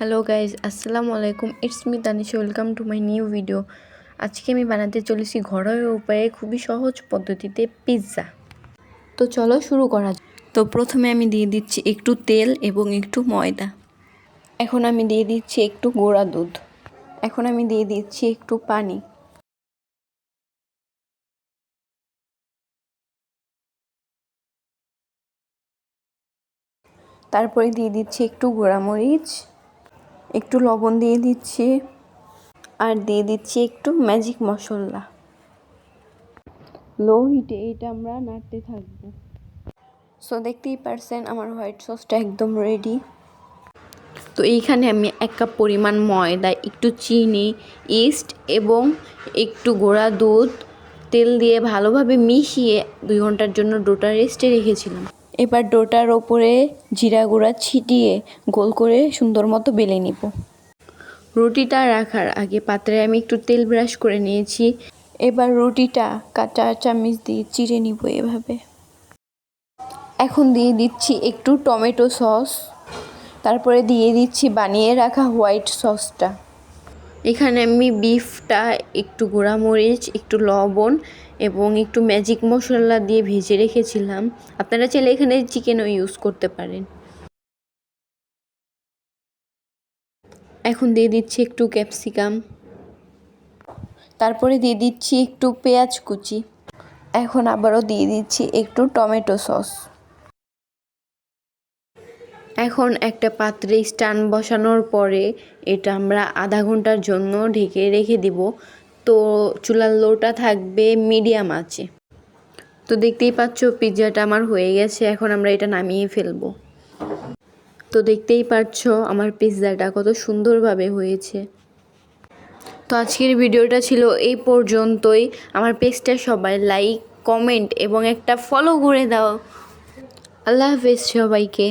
Hello guys, আসসালামু আলাইকুম। It's me Tanisha, welcome to my new video. আজকে আমি বানাতে চলেছি ঘরোয়া উপায়ে খুবই সহজ পদ্ধতিতে পিৎজা। তো চলো শুরু করা যাক। তো প্রথমে আমি দিয়ে দিচ্ছি একটু তেল এবং একটু ময়দা। এখন আমি দিয়ে দিচ্ছি একটু গুঁড়া দুধ। এখন আমি দিয়ে দিচ্ছি একটু পানি। তারপরে দিয়ে দিচ্ছি একটু গুঁড়ামরিচ, একটু লবণ দিয়ে দিচ্ছি, আর দিয়ে দিচ্ছি একটু ম্যাজিক মশলা। লো হিটে এটা আমরা নাড়তে থাকবো। সো দেখতেই পারছেন আমার হোয়াইট সসটা একদম রেডি। তো এইখানে আমি 1 কাপ পরিমাণ ময়দা, একটু চিনি, ইস্ট এবং একটু গুঁড়া দুধ তেল দিয়ে ভালোভাবে মিশিয়ে 2 ঘন্টার জন্য ডোটা রেস্টে রেখেছিলাম। এবার ডোটার ওপরে জিরা গুঁড়া ছিটিয়ে গোল করে সুন্দর মতো বেলে নিব। রুটিটা রাখার আগে পাত্রে আমি একটু তেল ব্রাশ করে নিয়েছি। এবার রুটিটা কাঁচা চামচ দিয়ে চিড়ে নিব এভাবে। এখন দিয়ে দিচ্ছি একটু টমেটো সস, তারপরে দিয়ে দিচ্ছি বানিয়ে রাখা হোয়াইট সসটা। এখানে আমি বিফটা একটু গুঁড়ামরিচ, একটু লবণ এবং একটু ম্যাজিক মশলা দিয়ে ভেজে রেখেছিলাম। আপনারা চাইলে এখানে চিকেনও ইউজ করতে পারেন। এখন দিয়ে দিচ্ছি একটু ক্যাপসিকাম, তারপরে দিয়ে দিচ্ছি একটু পেঁয়াজ কুচি। এখন আবারও দিয়ে দিচ্ছি একটু টমেটো সস। এখন একটা পাত্রে স্ট্যান্ড বসানোর পরে এটা আমরা আধা ঘন্টার জন্য ঢেকে রেখে দিব। তো চুলার লোটা থাকবে মিডিয়াম আঁচে। তো দেখতেই পাচ্ছ পিৎজাটা আমার হয়ে গেছে। এখন আমরা এটা নামিয়ে ফেলবো। তো দেখতেই পাচ্ছ আমার পিৎজাটা কত সুন্দরভাবে হয়েছে। তো আজকের ভিডিওটা ছিল এই পর্যন্তই। আমার পেজটা সবাই লাইক, কমেন্ট এবং একটা ফলো করে দাও। আল্লাহ হাফেজ সবাইকে।